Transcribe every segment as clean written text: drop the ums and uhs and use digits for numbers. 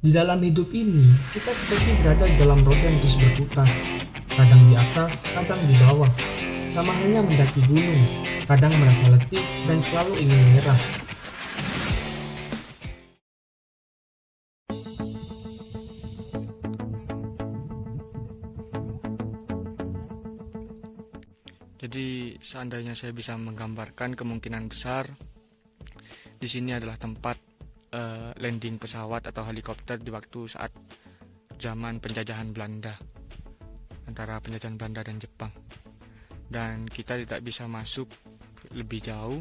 Di dalam hidup ini, kita seperti berada di dalam roda yang terus berputar. Kadang di atas, kadang di bawah. Sama halnya mendaki gunung, kadang merasa letih dan selalu ingin menyerah. Jadi seandainya saya bisa menggambarkan kemungkinan besar di sini adalah tempat landing pesawat atau helikopter di waktu saat zaman penjajahan Belanda, antara penjajahan Belanda dan Jepang. Dan kita tidak bisa masuk lebih jauh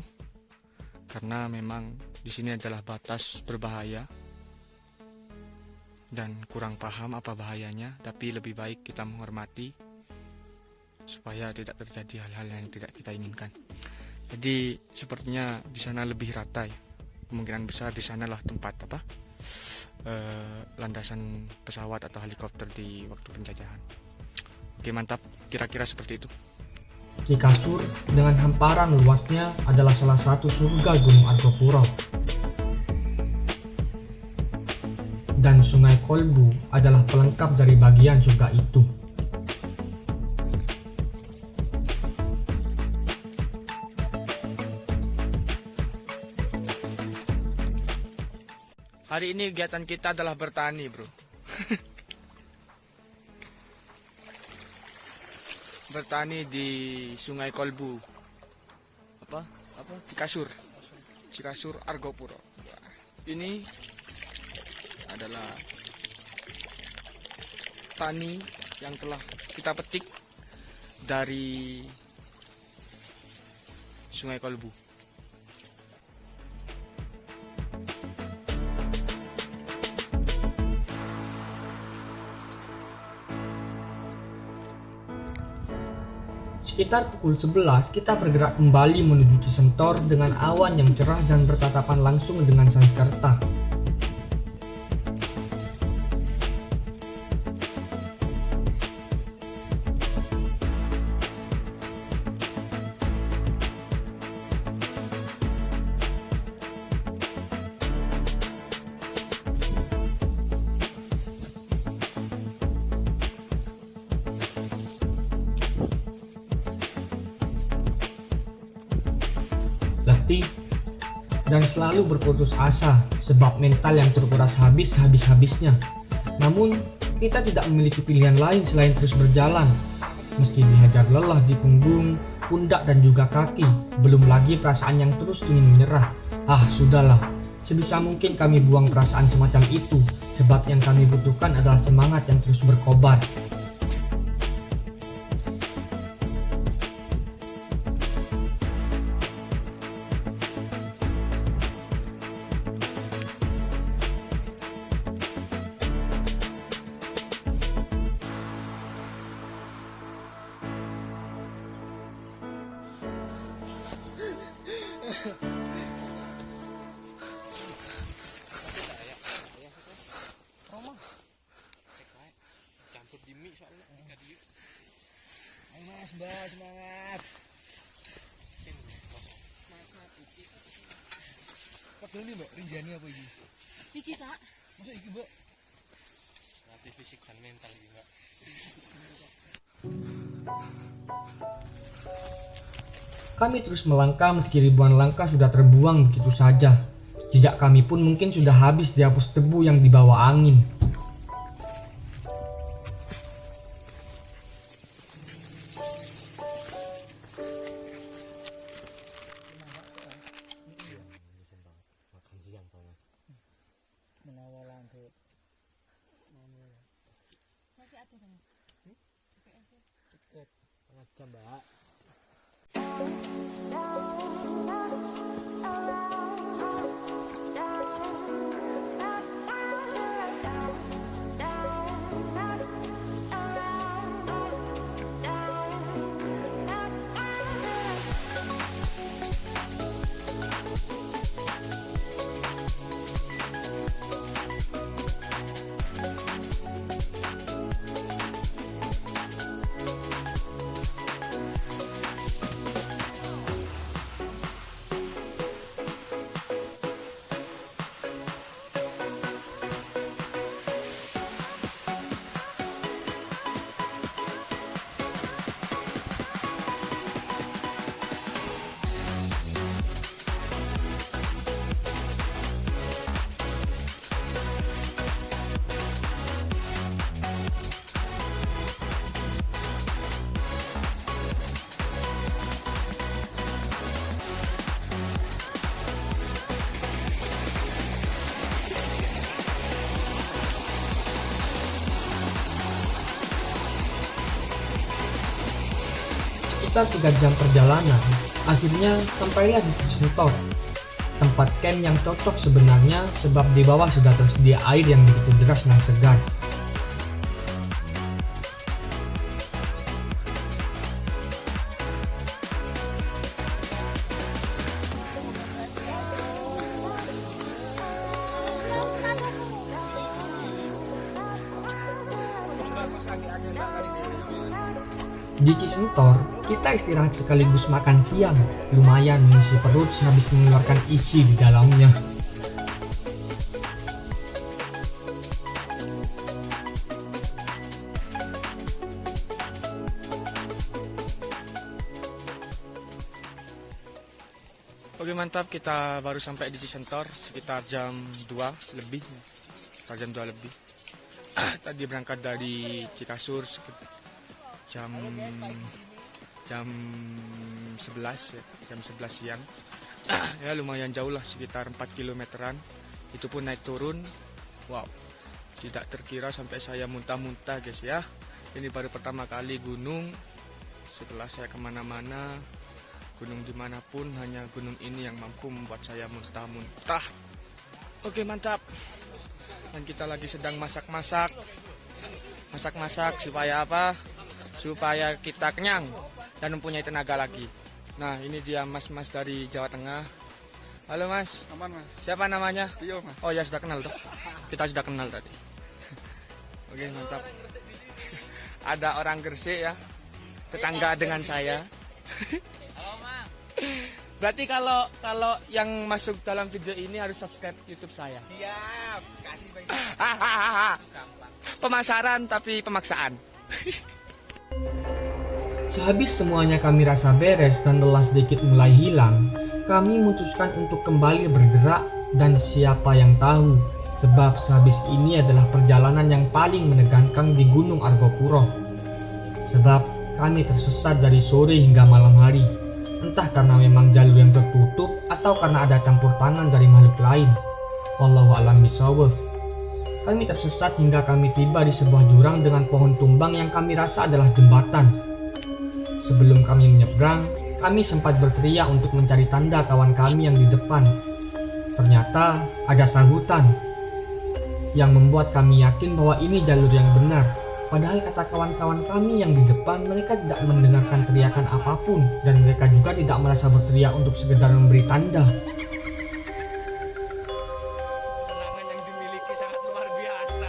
karena memang di sini adalah batas berbahaya dan kurang paham apa bahayanya, tapi lebih baik kita menghormati supaya tidak terjadi hal-hal yang tidak kita inginkan. Jadi sepertinya di sana lebih rata ya. Kemungkinan besar di sanalah tempat landasan pesawat atau helikopter di waktu penjajahan. Oke, mantap. Kira-kira seperti itu. Cikasur dengan hamparan luasnya adalah salah satu surga Gunung Argopuro. Dan Sungai Kolbu adalah pelengkap dari bagian surga itu. Hari ini kegiatan kita adalah bertani, bro. Bertani di Sungai Kolbu. Apa? Cikasur Argopuro. Ini adalah tani yang telah kita petik dari Sungai Kolbu. Sekitar pukul 11 kita bergerak kembali menuju Cisentor dengan awan yang cerah dan bertatapan langsung dengan Sanskerta. Letih dan selalu berputus asa sebab mental yang terkuras habis-habisnya. Namun, kita tidak memiliki pilihan lain selain terus berjalan. Meski dihajar lelah di punggung, pundak dan juga kaki, belum lagi perasaan yang terus ingin menyerah. Sudahlah. Sebisa mungkin kami buang perasaan semacam itu, sebab yang kami butuhkan adalah semangat yang terus berkobar. Mbak, semangat. Padahal ini Mbak, rinjani apa ini? Iki, Cak. Masa iki Mbak? Latih fisik dan mental juga. Kami terus melangkah meski ribuan langkah sudah terbuang begitu saja. Jejak kami pun mungkin sudah habis dihapus debu yang dibawa angin. Menawa lanjut. Masih ada kan? GPS-nya. Deket. Aja Mbak. sekitar 3 jam perjalanan, akhirnya sampailah di Cisentor, tempat camp yang cocok sebenarnya sebab di bawah sudah tersedia air yang begitu deras dan segar. Di Cisentor, kita istirahat sekaligus makan siang, lumayan mengisi perut sehabis mengeluarkan isi di dalamnya. Oke mantap, kita baru sampai di Cisentor sekitar jam 2 lebih. Sekitar jam 2 lebih. Tadi berangkat dari Cikasur jam 11 ya, jam 11 siang. Ya lumayan jauh lah, sekitar 4 kilometeran. Itu pun naik turun. Wow, tidak terkira sampai saya muntah-muntah guys ya. Ini baru pertama kali gunung. Setelah saya kemana-mana, gunung dimanapun, hanya gunung ini yang mampu membuat saya muntah-muntah. Oke mantap. Dan kita lagi sedang masak-masak supaya apa? Supaya kita kenyang dan mempunyai tenaga lagi. Nah ini dia mas-mas dari Jawa Tengah. Halo mas. Aman mas. Siapa namanya? Tio mas. Oh ya sudah kenal tuh. Kita sudah kenal tadi. Oke mantap. Ada orang Gresik ya, tetangga dengan saya. Berarti kalau yang masuk dalam video ini harus subscribe YouTube saya. Siap. Kasih banyak. Pemasaran tapi pemaksaan. Sehabis semuanya kami rasa beres dan lelah sedikit mulai hilang, kami memutuskan untuk kembali bergerak dan siapa yang tahu, sebab sehabis ini adalah perjalanan yang paling menegangkan di Gunung Argopuro. Sebab kami tersesat dari sore hingga malam hari, entah karena memang jalur yang tertutup atau karena ada campur tangan dari makhluk lain. Wallahu a'lam bishawab. Kami tersesat hingga kami tiba di sebuah jurang dengan pohon tumbang yang kami rasa adalah jembatan. Sebelum kami menyeberang, kami sempat berteriak untuk mencari tanda kawan kami yang di depan. Ternyata ada sahutan yang membuat kami yakin bahwa ini jalur yang benar. Padahal kata kawan-kawan kami yang di depan, mereka tidak mendengarkan teriakan apapun dan mereka juga tidak merasa berteriak untuk sekedar memberi tanda. Kenangan yang dimiliki sangat luar biasa.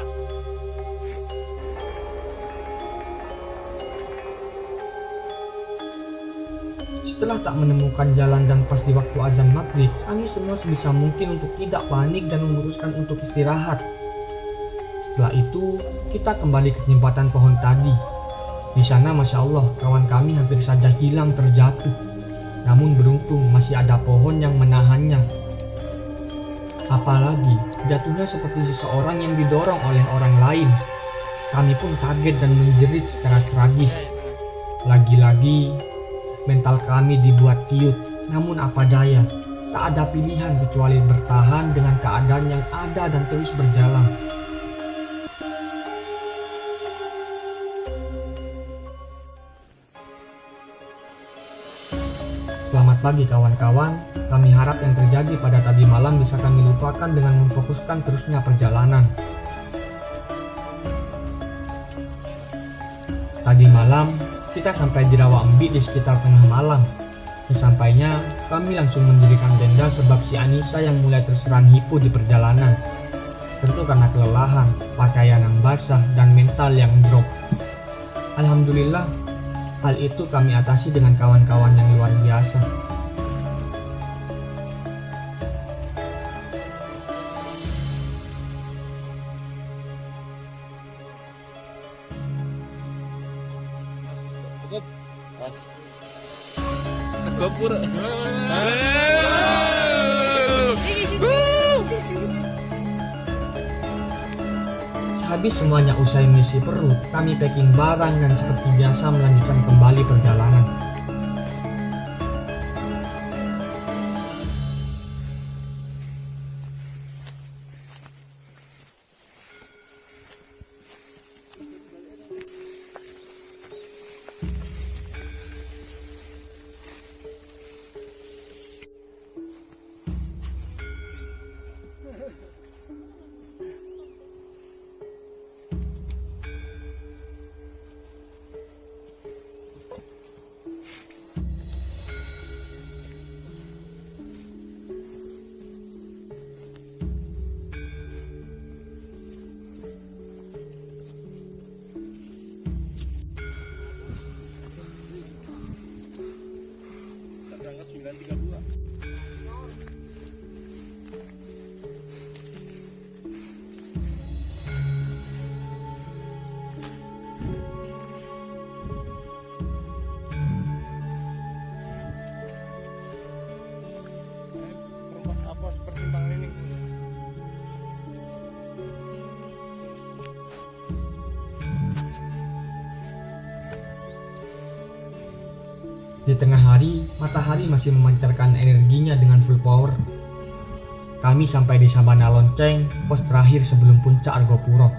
Setelah tak menemukan jalan dan pas di waktu azan maghrib, kami semua sebisa mungkin untuk tidak panik dan memutuskan untuk istirahat. Setelah itu, kita kembali ke jembatan pohon tadi. Di sana, masya Allah, kawan kami hampir saja hilang terjatuh. Namun beruntung masih ada pohon yang menahannya. Apalagi jatuhnya seperti seseorang yang didorong oleh orang lain. Kami pun kaget dan menjerit secara tragis. Lagi-lagi mental kami dibuat ciut. Namun apa daya, tak ada pilihan kecuali bertahan dengan keadaan yang ada dan terus berjalan. Selamat pagi kawan-kawan, kami harap yang terjadi pada tadi malam bisa kami lupakan dengan memfokuskan terusnya perjalanan. Tadi malam, kita sampai di Rawa Embi di sekitar tengah malam. Sesampainya, kami langsung mendirikan tenda sebab si Anissa yang mulai terserang hipo di perjalanan. Tentu karena kelelahan, pakaian yang basah, dan mental yang drop. Alhamdulillah, hal itu kami atasi dengan kawan-kawan yang luar biasa. Cukup. Mas. Gopur. Sehabis semuanya usai mengisi perut, kami packing barang dan seperti biasa melanjutkan kembali perjalanan. Di tengah hari, matahari masih memancarkan energinya dengan full power. Kami sampai di Sabana Lonceng, pos terakhir sebelum puncak Argopuro.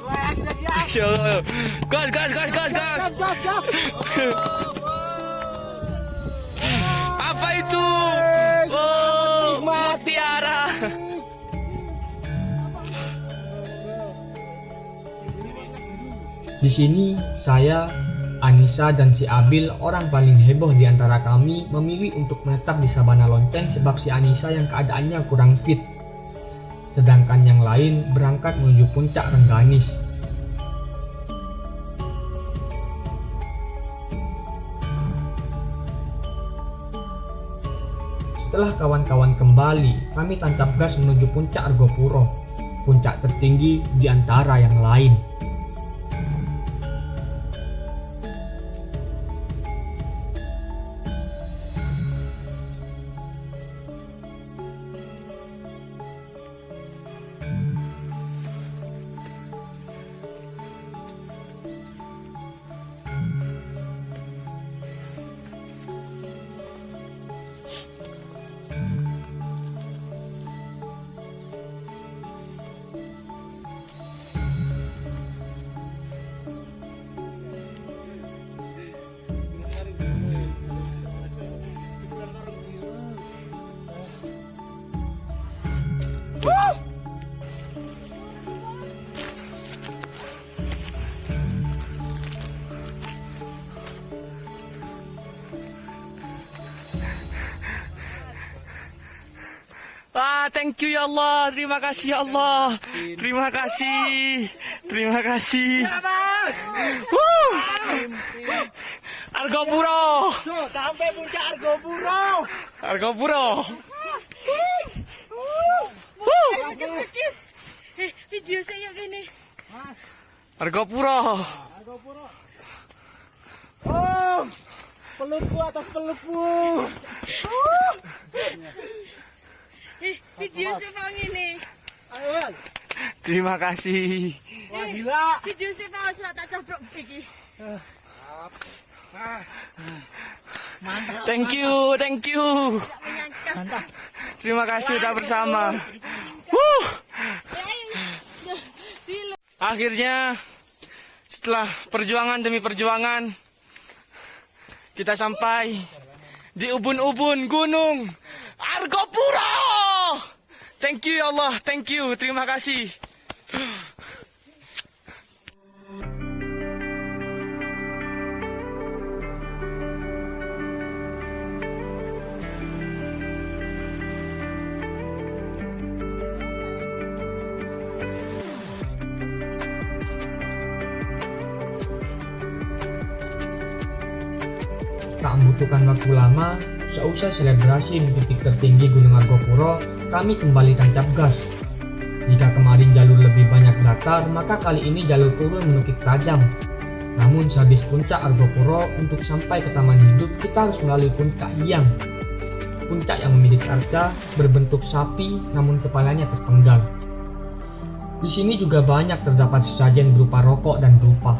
Wah, kita siap. Gas, gas, gas, gas, gas. Siap. Apa itu? Oh, mutiara. Di sini, saya, Anissa, dan si Abil, orang paling heboh di antara kami, memilih untuk menetap di Sabana Lonceng sebab si Anissa yang keadaannya kurang fit. Sedangkan yang lain berangkat menuju puncak Rengganis. Setelah kawan-kawan kembali, kami tancap gas menuju puncak Argopuro, puncak tertinggi di antara yang lain. Thank you ya Allah. Terima kasih ya Allah. Terima kasih. Terima kasih. Argopuro. Sampai puncak Argopuro. Argopuro. Kis. Video saya gini. Argopuro. Oh, pelukku atas pelukku. Video saya mau gini. Ayo, Terima kasih. wah gila. Video saya mau surat tak cobrok iki. Thank you, thank you. Menyangka. Terima kasih sudah bersama. Akhirnya setelah perjuangan demi perjuangan kita sampai di ubun-ubun Gunung Argopuro. Thank you ya Allah, thank you, terima kasih. Tak membutuhkan waktu lama, seusai selebrasi di titik tertinggi Gunung Argopuro, kami kembali tancap gas. Jika kemarin jalur lebih banyak datar, maka kali ini jalur turun menukik tajam. Namun sehabis puncak Argopuro, untuk sampai ke Taman Hidup, kita harus melalui puncak Hyang. Puncak yang memiliki arca berbentuk sapi, namun kepalanya terpenggal. Di sini juga banyak terdapat sesajen berupa rokok dan dupa.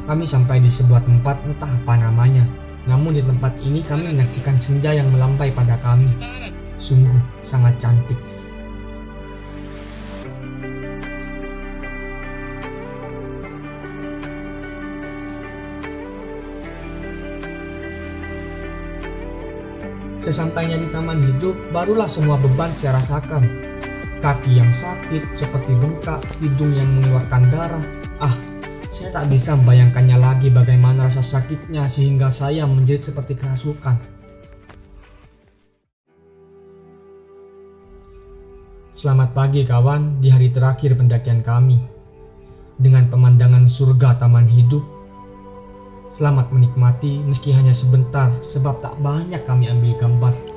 Kami sampai di sebuah tempat entah apa namanya. Namun di tempat ini kami menyaksikan senja yang melambai pada kami. Sungguh sangat cantik. Sesampainya di taman hidup, barulah semua beban saya rasakan. Kaki yang sakit seperti bengkak, hidung yang mengeluarkan darah. Saya tak bisa membayangkannya lagi bagaimana rasa sakitnya sehingga saya menjerit seperti kerasukan. Selamat pagi kawan, di hari terakhir pendakian kami. Dengan pemandangan surga taman hidup. Selamat menikmati meski hanya sebentar sebab tak banyak kami ambil gambar.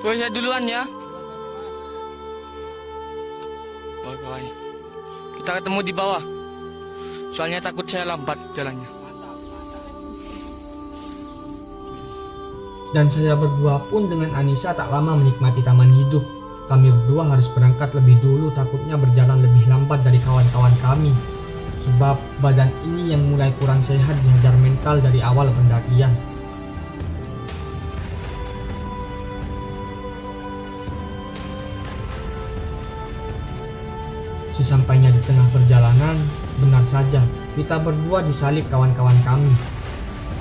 Woi, saya duluan ya. Bye. Kita ketemu di bawah. Soalnya takut saya lambat jalannya. Dan saya berdua pun dengan Anissa tak lama menikmati taman hidup. Kami berdua harus berangkat lebih dulu, takutnya berjalan lebih lambat dari kawan-kawan kami. Sebab badan ini yang mulai kurang sehat dihajar mental dari awal pendakian. Sesampainya di tengah perjalanan, benar saja kita berdua disalib kawan-kawan kami.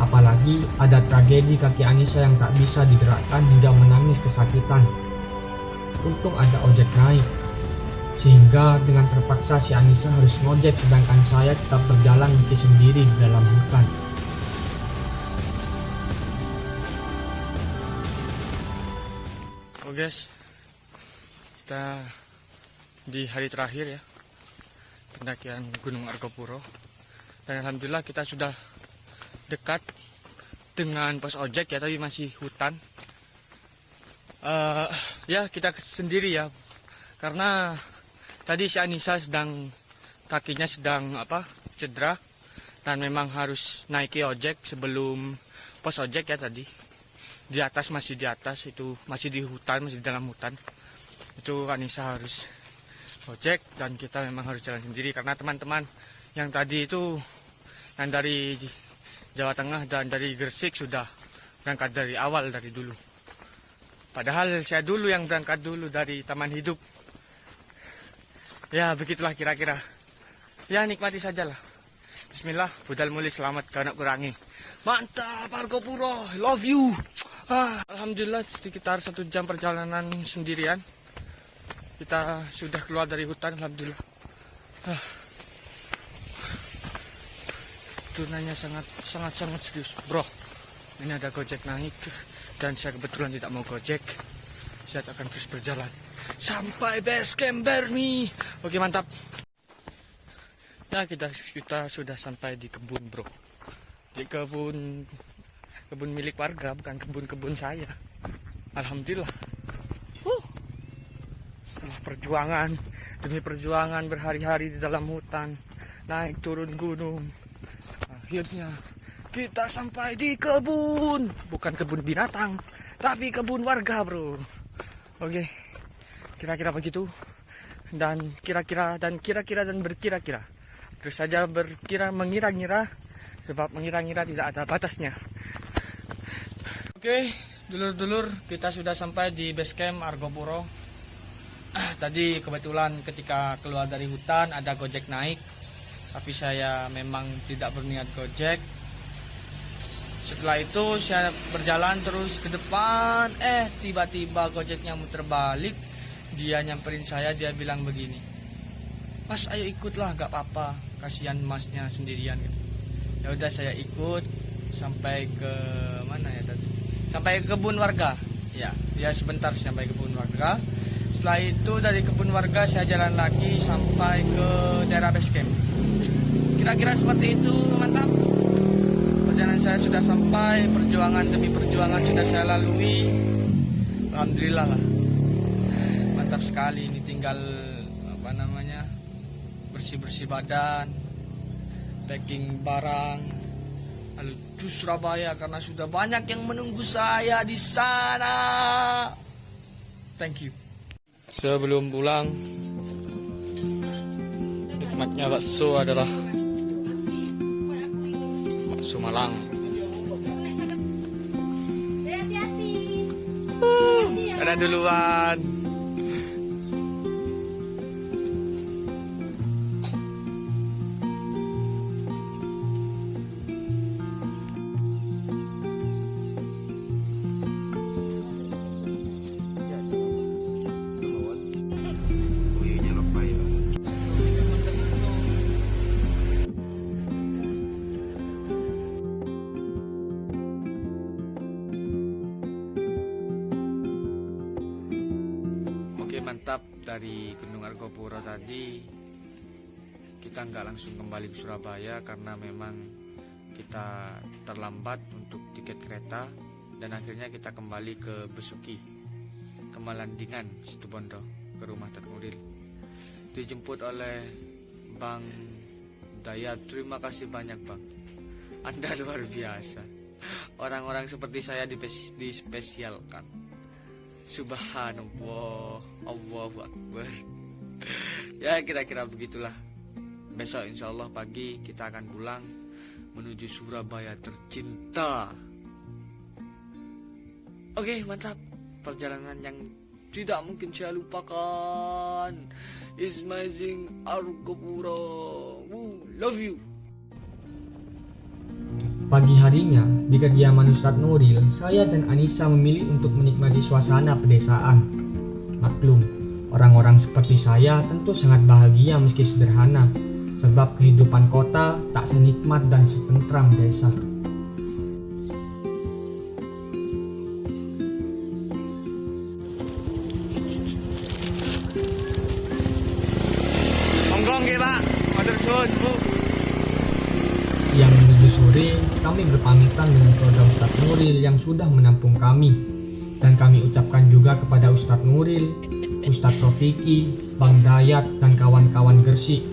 Apalagi ada tragedi kaki Anissa yang tak bisa digerakkan hingga menangis kesakitan. Untung ada ojek naik, sehingga dengan terpaksa si Anissa harus ngojek sedangkan saya tetap berjalan mendaki sendiri di dalam hutan. Oh guys, kita di hari terakhir ya pendakian Gunung Argopuro, dan alhamdulillah kita sudah dekat dengan pos ojek ya, tapi masih hutan. Ya kita sendiri ya, karena tadi si Anissa kakinya sedang cedera, dan memang harus naiki ojek sebelum pos ojek ya tadi. Di atas itu masih di hutan, masih di dalam hutan. Itu Anissa harus ojek dan kita memang harus jalan sendiri karena teman-teman yang tadi itu yang dari Jawa Tengah dan dari Gresik sudah berangkat dari awal, dari dulu. Padahal saya dulu yang berangkat dulu dari taman hidup. Ya begitulah kira-kira. Ya nikmati sajalah. Bismillah, budal muli selamat kanak kurangi. Mantap Argopuro, love you. Alhamdulillah sekitar 1 jam perjalanan sendirian. Kita sudah keluar dari hutan, alhamdulillah. Turnanya sangat serius, bro. Ini ada gojek naik dan saya kebetulan tidak mau gojek. Saya akan terus berjalan sampai base camp Bermi. Oke, mantap. Ya kita sudah sampai di kebun, bro. Di kebun milik warga, bukan kebun saya. Alhamdulillah. Setelah perjuangan demi perjuangan berhari-hari di dalam hutan, naik turun gunung, akhirnya kita sampai di kebun. Bukan kebun binatang, tapi kebun warga, bro. Oke, kira-kira begitu. Dan kira-kira dan berkira-kira. Terus saja mengira-ngira, sebab mengira-ngira tidak ada batasnya. Oke, dulur-dulur, kita sudah sampai di base camp Argopuro. Tadi kebetulan ketika keluar dari hutan ada gojek naik, tapi saya memang tidak berniat gojek. Setelah itu saya berjalan terus ke depan, tiba-tiba Gojeknya muter balik. Dia nyamperin saya, dia bilang begini, "Mas, ayo ikutlah, gak apa-apa, kasihan masnya sendirian," gitu. Ya udah, saya ikut sampai ke mana ya tadi? Sampai ke kebun warga. Ya sebentar sampai kebun warga. Setelah itu dari kebun warga saya jalan lagi sampai ke daerah base camp. Kira-kira seperti itu, mantap. Perjalanan saya sudah sampai, perjuangan demi perjuangan sudah saya lalui. Alhamdulillah lah. Mantap sekali, ini tinggal bersih-bersih badan, packing barang, lalu ke Surabaya karena sudah banyak yang menunggu saya di sana. Thank you. Sebelum pulang, nikmatnya bakso adalah bakso Malang. Hati-hati. Ada duluan. Mantap, dari Gunung Argopuro tadi kita nggak langsung kembali ke Surabaya karena memang kita terlambat untuk tiket kereta, dan akhirnya kita kembali ke Besuki, ke Malandingan, Situbondo, ke rumah Tat Nuril. Dijemput oleh Bang Dayat. Terima kasih banyak, Bang, Anda luar biasa. Orang-orang seperti saya dispesialkan. Subhanallah, Allahu Akbar. Ya kira-kira begitulah. Besok insya Allah pagi kita akan pulang menuju Surabaya tercinta. Oke, mantap. Perjalanan yang tidak mungkin saya lupakan. It's amazing Argopuro. Love you. Pagi harinya, di kediaman Ustadz Nuril, saya dan Anissa memilih untuk menikmati suasana pedesaan. Maklum, orang-orang seperti saya tentu sangat bahagia meski sederhana, sebab kehidupan kota tak senikmat dan setentram desa. Monggo nggih, Pak. Matur suwun, Bu. Siang menuju sore, kami berpamitan dengan keluarga Ustadz Nuril yang sudah menampung kami. Dan kami ucapkan juga kepada Ustadz Nuril, Ustadz Rofiki, Bang Dayat, dan kawan-kawan Gresik,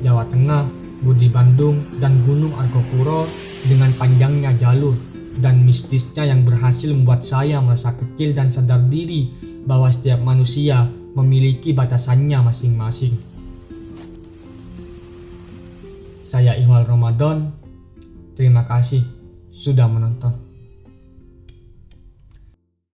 Jawa Tengah, Budi Bandung, dan Gunung Argopuro dengan panjangnya jalur dan mistisnya yang berhasil membuat saya merasa kecil dan sadar diri bahwa setiap manusia memiliki batasannya masing-masing. Saya Ihwal Ramadan, terima kasih sudah menonton.